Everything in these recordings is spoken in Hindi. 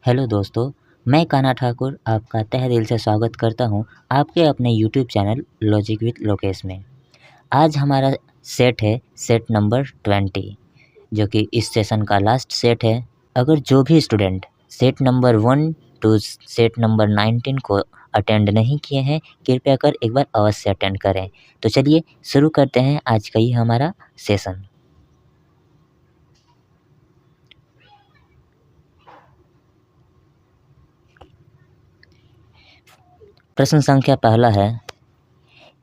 हेलो दोस्तों, मैं कान्हा ठाकुर आपका तहे दिल से स्वागत करता हूं आपके अपने YouTube channel logic with Lokesh में। आज हमारा सेट है सेट नंबर 20, जो कि इस सेशन का लास्ट सेट है। अगर जो भी student set number 1 to set number 19 को अटेंड नहीं किए हैं, कृपया कर एक बार अवश्य अटेंड करें। तो चलिए शुरू करते हैं आज का ये हमारा सेशन। प्रश्न संख्या पहला है,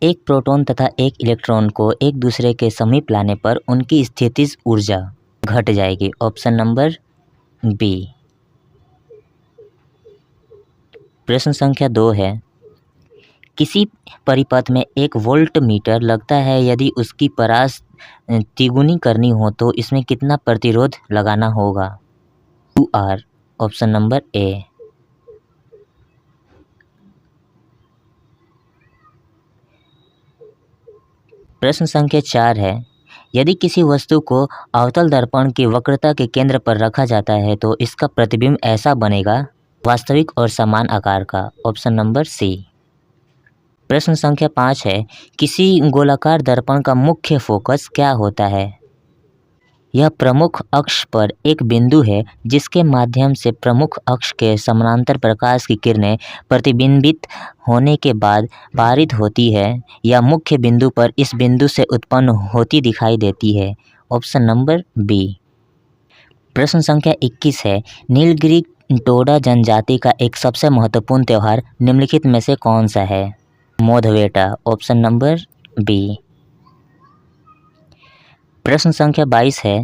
एक प्रोटॉन तथा एक इलेक्ट्रॉन को एक दूसरे के समीप लाने पर उनकी स्थितिज ऊर्जा घट जाएगी। Option number B. प्रश्न संख्या 2 है, किसी परिपथ में एक वोल्ट मीटर लगता है, यदि उसकी परास तिगुनी करनी हो तो इसमें कितना प्रतिरोध लगाना होगा? 2R। Option number A. प्रश्न संख्या 4 है, यदि किसी वस्तु को अवतल दर्पण की वक्रता के केंद्र पर रखा जाता है तो इसका प्रतिबिंब ऐसा बनेगा, वास्तविक और समान आकार का। Option number C. प्रश्न संख्या 5 है, किसी गोलाकार दर्पण का मुख्य फोकस क्या होता है? यह प्रमुख अक्ष पर एक बिंदु है जिसके माध्यम से प्रमुख अक्ष के समानांतर प्रकाश की किरणें प्रतिबिंबित होने के बाद पारित होती है या मुख्य बिंदु पर इस बिंदु से उत्पन्न होती दिखाई देती है। Option number B. प्रश्न संख्या 21 है, नीलगिरी टोडा जनजाति का एक सबसे महत्वपूर्ण त्यौहार निम्नलिखित में से कौन सा है? मोधवेटा। Option number B. प्रश्न संख्या 22 है,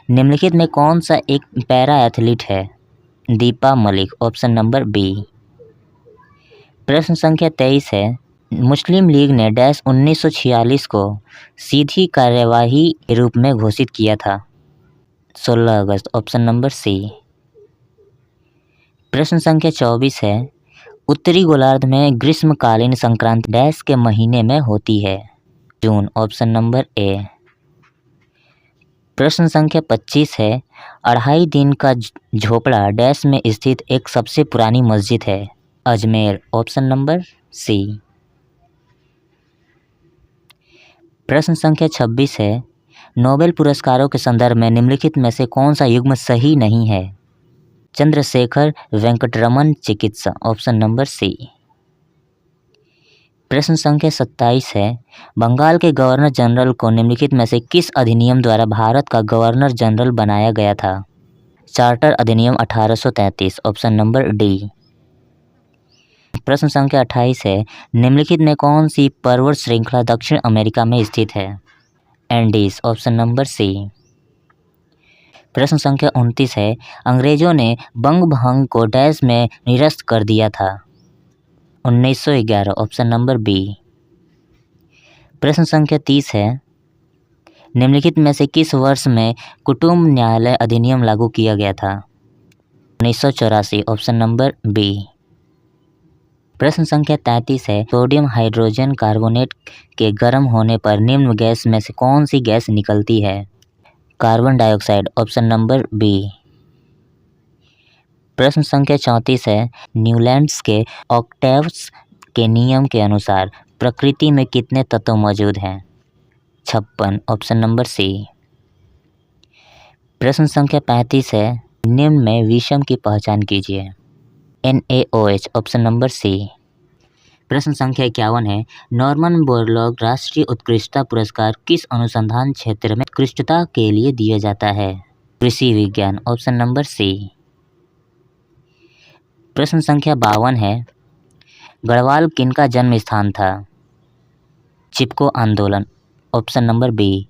निम्नलिखित में कौन सा एक पैरा एथलीट है? Deepa Malik. Option number B. प्रश्न संख्या 23 है, मुस्लिम लीग ने डैश 1946 को सीधी कार्यवाही के रूप में घोषित किया था? 16 अगस्त। Option number C. प्रश्न संख्या 24 है, उत्तरी गोलार्ध में ग्रीष्मकालीन संक्रांति डैश के महीने में होती है? जून। Option number A. प्रश्न संख्या 25 है, 2.5 दिन का झोपड़ा डैश में स्थित एक सबसे पुरानी मस्जिद है? अजमेर। Option number C. प्रश्न संख्या 26 है, नोबेल पुरस्कारों के संदर्भ में निम्नलिखित में से कौन सा युग्म सही नहीं है? चंद्रशेखर वेंकटरमन चिकित्सा। Option number C. प्रश्न संख्या 27 है, बंगाल के गवर्नर जनरल को निम्नलिखित में से किस अधिनियम द्वारा भारत का गवर्नर जनरल बनाया गया था? चार्टर अधिनियम 1833। Option number D. प्रश्न संख्या 28 है, निम्नलिखित में कौन सी पर्वत श्रृंखला दक्षिण अमेरिका में स्थित है? एंडीज। Option number C. प्रश्न संख्या 29 है, अंग्रेजों ने बंग भंग को डैश में निरस्त कर दिया था? 1911। Option number B. प्रश्न संख्या 30 है, निम्नलिखित में से किस वर्ष में कुटुंब न्यायालय अधिनियम लागू किया गया था? 1984। Option number B. प्रश्न संख्या 33 है, सोडियम हाइड्रोजन कार्बोनेट के गर्म होने पर निम्न गैस में से कौन सी गैस निकलती है? Carbon dioxide. Option number B. प्रश्न संख्या 34 है, न्यूलैंड्स के ऑक्टेव्स के नियम के अनुसार प्रकृति में कितने तत्व मौजूद हैं? 56। Option number C. प्रश्न संख्या 35 है, निम्न में विषम की पहचान कीजिए? NaOH। Option number C. प्रश्न संख्या 51 है, नॉर्मन बोरलॉग राष्ट्रीय उत्कृष्टता पुरस्कार किस अनुसंधान क्षेत्र में उत्कृष्टता के लिए दिया जाता है? कृषि विज्ञान। Option number C. प्रश्न संख्या 52 है, गढ़वाल किनका जन्म स्थान था? चिपको आंदोलन। Option number B.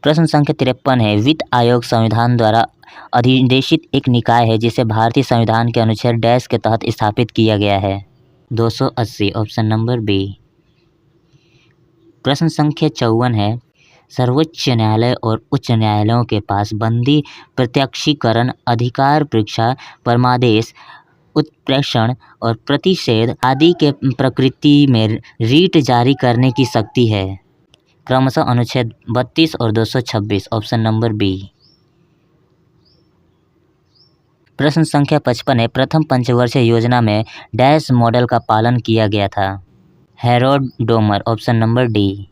प्रश्न संख्या 53 है, वित्त आयोग संविधान द्वारा अधिदेशित एक निकाय है जिसे भारतीय संविधान के अनुच्छेद डैश के तहत स्थापित किया गया है? 280। Option number B. प्रश्न संख्या 54 है, सर्वोच्च न्यायालय और उच्च न्यायालयों के पास बंदी प्रत्यक्षीकरण अधिकार परीक्षा परमादेश उत्प्रेषण और प्रतिषेध आदि के प्रकृति में रीट जारी करने की शक्ति है? क्रमशः अनुच्छेद 32 और 226। Option number B. प्रश्न संख्या 55 है, प्रथम पंचवर्षीय योजना में डैश मॉडल का पालन किया गया था। Harold Domar, option number D.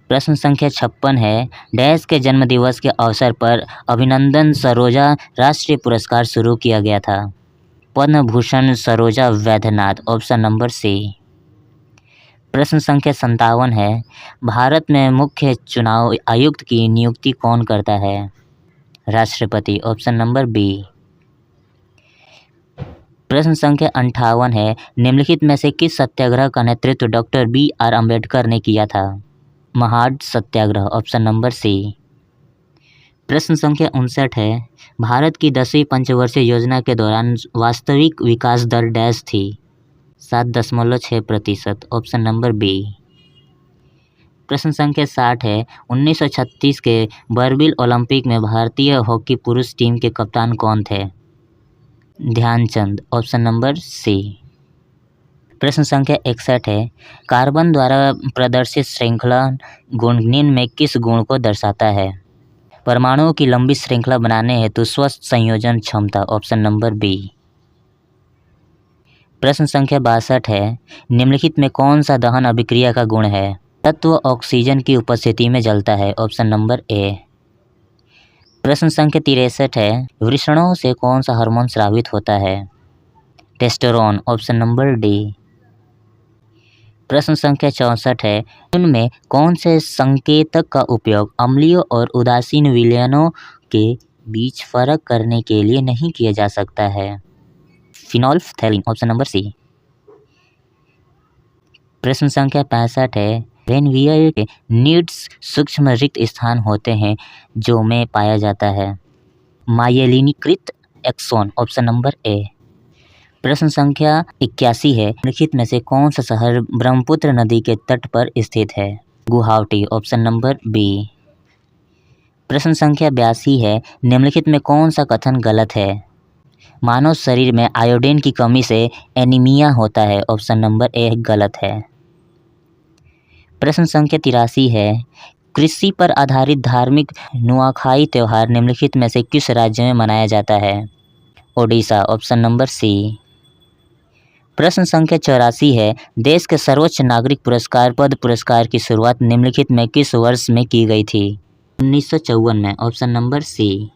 प्रश्न संख्या 56 है, डैश के जन्मदिवस के अवसर पर अभिनंदन सरोजा राष्ट्रीय पुरस्कार शुरू किया गया था। Padma Bhushan Saroja Vaidyanath, option number C. प्रश्न संख्या 57 है, भारत में मुख्य चुनाव आयुक्त की नियुक्ति कौन करता है? राष्ट्रपति, ऑप्शन नंबर बी। प्रश्न संख्या 58 है, निम्नलिखित में से किस सत्याग्रह का नेतृत्व डॉक्टर BR अम्बेडकर ने किया था? महाड सत्याग्रह, ऑप्शन नंबर सी। प्रश्न संख्या 59 है, भारत की 10वीं पंचवर्षीय योजना के दौरान वास्तविक विकास दर डैश थी? 7.6%, ऑप्शन नंबर बी। प्रश्न संख्या 60 है, 1936 के बर्बिल ओलंपिक में भारतीय हॉकी पुरुष टीम के कप्तान कौन थे? Dhyan Chand, option number C. प्रश्न संख्या 61 है, कार्बन द्वारा प्रदर्शित श्रृंखला गुण निम्न में किस गुण को दर्शाता है? परमाणुओं की लंबी श्रृंखला बनाने हेतु स्वस्थ संयोजन क्षमता, ऑप्शन नंबर बी। प्रश्न संख्या 62 है, निम्नलिखित में कौन सा दहन अभिक्रिया का गुण है? तत्व ऑक्सीजन की उपस्थिति में जलता है, ऑप्शन नंबर ए। प्रश्न संख्या 63 है, वृषणों से कौन सा हार्मोन स्रावित होता है? Testosterone, option number D. प्रश्न संख्या 64 है, उनमें कौन से संकेतक का उपयोग अम्लीय और उदासीन विलयनों के बीच फर्क करने के लिए नहीं किया जा सकता है? फिनोल्फथैलीन, ऑप्शन नंबर सी। प्रश्न संख्या 65 है, रेनवियर के नीड्स सूक्ष्म रिक्त स्थान होते हैं जो में पाया जाता है? मायेलिनीकृत एक्सोन, ऑप्शन नंबर ए। प्रश्न संख्या 81 है, निम्नलिखित में से कौन सा शहर ब्रह्मपुत्र नदी के तट पर स्थित है? Guwahati, option number B. प्रश्न संख्या 82 है, निम्नलिखित में कौन सा कथन गलत है? मानव शरीर में आयोडीन की कमी से एनीमिया होता है, ऑप्शन नंबर ए गलत है। प्रश्न संख्या 83 है, कृषि पर आधारित धार्मिक नुआखाई त्यौहार निम्नलिखित में से किस राज्य में मनाया जाता है? Odisha, option number C. प्रश्न संख्या 84 है, देश के सर्वोच्च नागरिक पुरस्कार पद्म पुरस्कार की शुरुआत निम्नलिखित में किस वर्ष में की गई थी? 1954 में, ऑप्शन नंबर सी।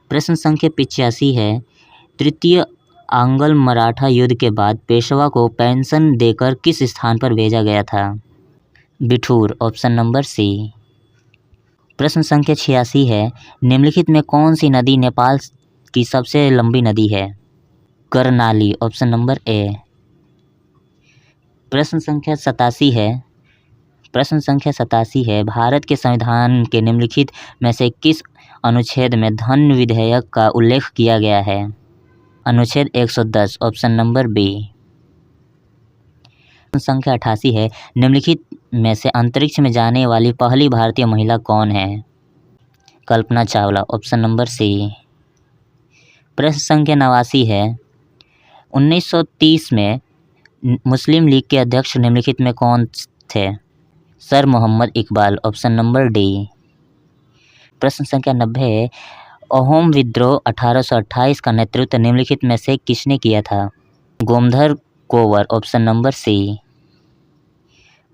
प्रश्न संख्या 85 है, तृतीय आंग्ल मराठा युद्ध के बाद पेशवा को पेंशन देकर किस स्थान पर भेजा गया था? Bithoor, option number C. प्रश्न संख्या 86 है, निम्नलिखित में कौन सी नदी नेपाल की सबसे लंबी नदी है? Karnali, option number A. प्रश्न संख्या 87 है, भारत के संविधान के निम्नलिखित में से किस अनुच्छेद में धन विधेयक का उल्लेख किया गया है? अनुच्छेद 110, ऑप्शन नंबर बी। संख्या 88 है, निम्नलिखित में से अंतरिक्ष में जाने वाली पहली भारतीय महिला कौन है? Kalpana Chawla, option number C. प्रश्न संख्या 89 है, 1930 में मुस्लिम लीग के अध्यक्ष निम्नलिखित में कौन थे? Sir Mohammad Iqbal, option number D. प्रश्न संख्या 90 है, अहोम विद्रोह 1828 का नेतृत्व निम्नलिखित में से किसने किया था? Gomdhar Konwar, option number C.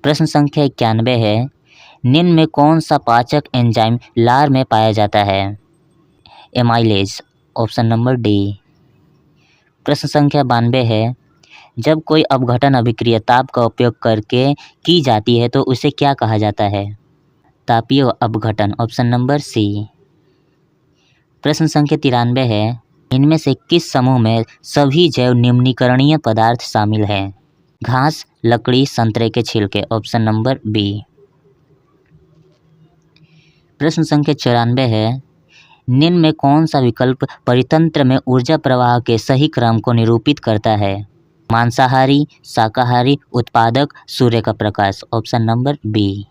प्रश्न संख्या 91 है, निम्न में कौन सा पाचक एंजाइम लार में पाया जाता है? Amylase, option number D. प्रश्न संख्या 92 है, जब कोई अपघटन अभिक्रिया ताप का उपयोग करके की जाती है तो उसे क्या कहा जाता है? तापीय अपघटन, ऑप्शन नंबर सी। प्रश्न संख्या 93 है, इनमें से किस समूह में सभी जैव निम्नीकरणीय पदार्थ शामिल हैं? घास, लकड़ी, संतरे के छिलके, ऑप्शन नंबर बी। प्रश्न संख्या 94 है, निम्न में कौन सा विकल्प परितंत्र में ऊर्जा प्रवाह के सही क्रम को निरूपित करता है? मांसाहारी, शाकाहारी, उत्पादक, सूर्य का प्रकाश, ऑप्शन नंबर बी।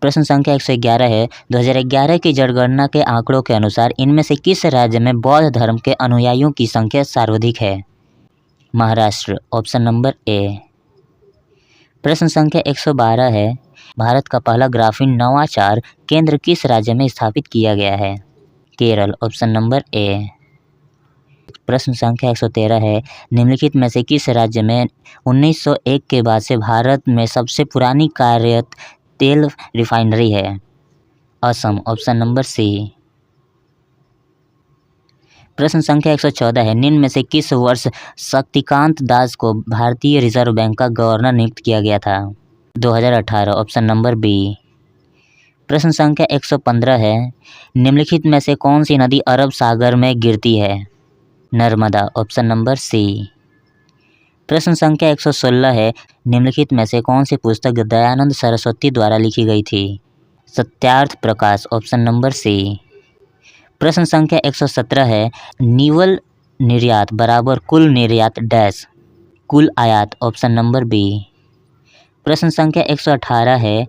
प्रश्न संख्या 111 है, 2011 की जनगणना के आंकड़ों के अनुसार इनमें से किस राज्य में बौद्ध धर्म के अनुयायियों की संख्या सर्वाधिक है? Maharashtra, option number A. प्रश्न संख्या 112 है, भारत का पहला ग्राफीन नवाचार केंद्र किस राज्य में स्थापित किया गया है? Kerala, option number A. प्रश्न संख्या 113 है, निम्नलिखित में से किस राज्य में 1901 के बाद से भारत में सबसे पुरानी कार्यरत तेल रिफाइनरी है? Assam, option number C. प्रश्न संख्या 114 है, निम्न में से किस वर्ष शक्तिकांत दास को भारतीय रिजर्व बैंक का गवर्नर नियुक्त किया गया था? 2018, ऑप्शन नंबर बी। प्रश्न संख्या 115 है, निम्नलिखित में से कौन सी नदी अरब सागर में गिरती है? Narmada, option number C. प्रश्न संख्या 116 है, निम्नलिखित में से कौन सी पुस्तक दयानंद सरस्वती द्वारा लिखी गई थी? Satyarth Prakash, option number C. प्रश्न संख्या 117 है, निवल निर्यात बराबर कुल निर्यात डैश, कुल आयात, ऑप्शन नंबर बी। प्रश्न संख्या 118 है,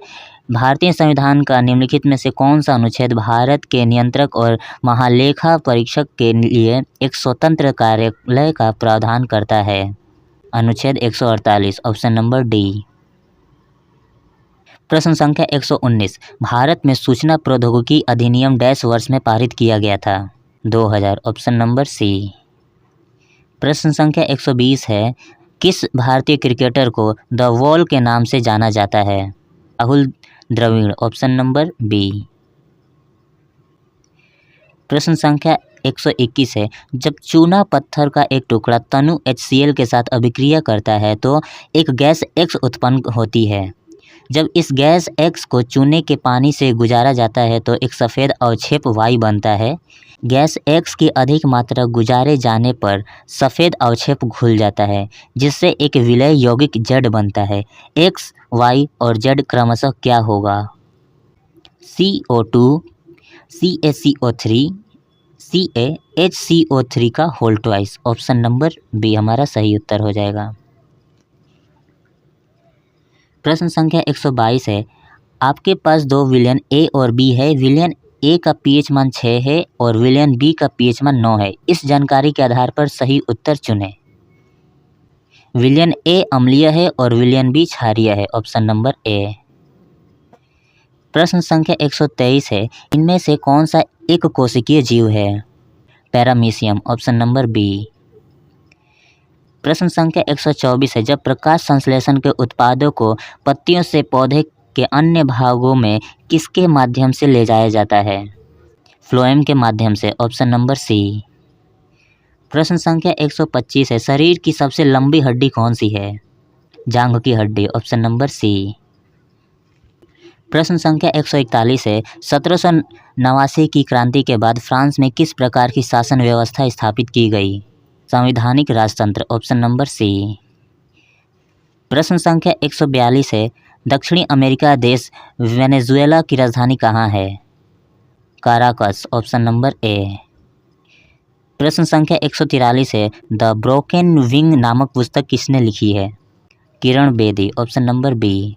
भारतीय संविधान का निम्नलिखित में से कौन सा अनुच्छेद भारत के नियंत्रक और महालेखा परीक्षक के लिए एक स्वतंत्र कार्यालय का प्रावधान करता है? अनुच्छेद 148, ऑप्शन नंबर डी। प्रश्न संख्या 119, भारत में सूचना प्रौद्योगिकी अधिनियम डैश वर्ष में पारित किया गया था? 2000, ऑप्शन नंबर सी। प्रश्न संख्या 120 है, किस भारतीय क्रिकेटर को द वॉल के नाम से जाना जाता है? Rahul Dravid, option number B. प्रश्न संख्या 121 है, जब चूना पत्थर का एक टुकड़ा तनु HCl के साथ अभिक्रिया करता है तो एक गैस X उत्पन्न होती है। जब इस गैस X को चूने के पानी से गुजारा जाता है तो एक सफ़ेद अवक्षेप Y बनता है। गैस X की अधिक मात्रा गुजारे जाने पर सफ़ेद अवक्षेप घुल जाता है, जिससे एक विलय यौगिक Z बनता है। X, Y और Z क्रमशः क्या होगा? CO2, CaCO3, CaHCO3 का whole twice, option number B हमारा सही उत्तर हो जाएगा। प्रश्न संख्या 122 है, आपके पास दो विलयन A और B है। विलयन A का pH मान 6 है और विलयन B का pH मान 9 है। इस जानकारी के आधार पर सही उत्तर चुनें। विलयन A अम्लीय है और विलयन B क्षारीय है, ऑप्शन नंबर ए। प्रश्न संख्या 123 है, इनमें से कौन सा एक कोशिकीय जीव है? Paramecium, option number B. प्रश्न संख्या 124 है, जब प्रकाश संश्लेषण के उत्पादों को पत्तियों से पौधे के अन्य भागों में किसके माध्यम से ले जाया जाता है? फ्लोएम के माध्यम से, ऑप्शन नंबर सी। प्रश्न संख्या 125 है, शरीर की सबसे लंबी हड्डी कौन सी है? जांघ की हड्डी, ऑप्शन नंबर सी। प्रश्न संख्या 141 है, 1789 की क्रांति के बाद फ्रांस में किस प्रकार की शासन व्यवस्था स्थापित की गई? संवैधानिक राजतंत्र, ऑप्शन नंबर सी। प्रश्न संख्या 142 है, दक्षिणी अमेरिका देश वेनेजुएला की राजधानी कहाँ है? Caracas, option number A. प्रश्न संख्या 143 है, द ब्रोकन विंग नामक पुस्तक किसने लिखी है? Kiran Bedi, option number B.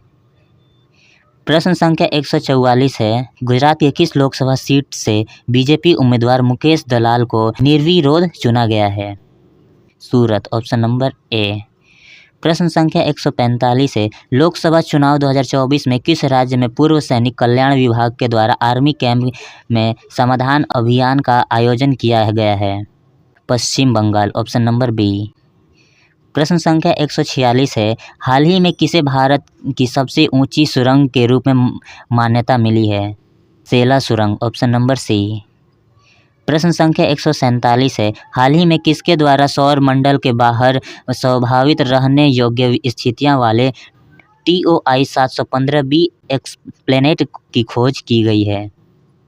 प्रश्न संख्या 144 है, गुजरात के किस लोकसभा सीट से बीजेपी उम्मीदवार मुकेश दलाल को निर्विरोध चुना गया है? सूरत, ऑप्शन नंबर ए। प्रश्न संख्या 145 है, लोकसभा चुनाव 2024 में किस राज्य में पूर्व सैनिक कल्याण विभाग के द्वारा आर्मी कैंप में समाधान अभियान का आयोजन किया गया है? पश्चिम बंगाल, ऑप्शन नंबर बी। प्रश्न संख्या 146 है, हाल ही में किसे भारत की सबसे ऊंची सुरंग के रूप में मान्यता मिली है? सेला सुरंग, ऑप्शन नंबर सी। प्रश्न संख्या 147 है, हाल ही में किसके द्वारा सौर मंडल के बाहर स्वाभाविक रहने योग्य स्थितियां वाले TOI 715b एक्सप्लेनेट की खोज की गई है?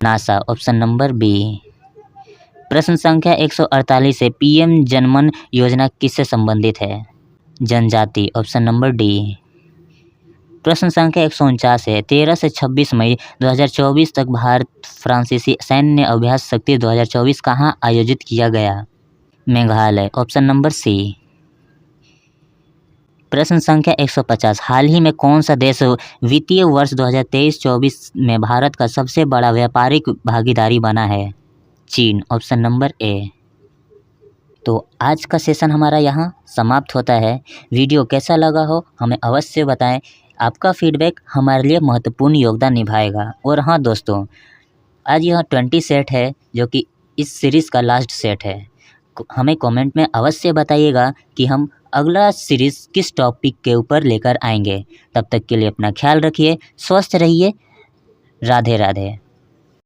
NASA, option number B. प्रश्न संख्या 148 है, PM जनमन योजना किससे संबंधित है? जनजाति, ऑप्शन नंबर डी। प्रश्न संख्या 149 है, 13 से 26 मई 2024 तक भारत फ्रांसीसी सैन्य अभ्यास शक्ति 2024 कहाँ आयोजित किया गया? Meghalaya, option number C. प्रश्न संख्या 150, हाल ही में कौन सा देश वित्तीय वर्ष 2023-24 में भारत का सबसे बड़ा व्यापारिक भागीदारी बना है? चीन, ऑप्शन नंबर ए। तो आज का सेशन हमारा यहाँ समाप्त होता है। वीडियो कैसा लगा हो हमें अवश्य बताएं। आपका फीडबैक हमारे लिए महत्वपूर्ण योगदान निभाएगा। और हाँ दोस्तों, आज यह 20 सेट है जो कि इस सीरीज़ का लास्ट सेट है। हमें कमेंट में अवश्य बताइएगा कि हम अगला सीरीज़ किस टॉपिक के ऊपर लेकर आएंगे। तब तक के लिए अपना ख्याल रखिए, स्वस्थ रहिए। राधे राधे।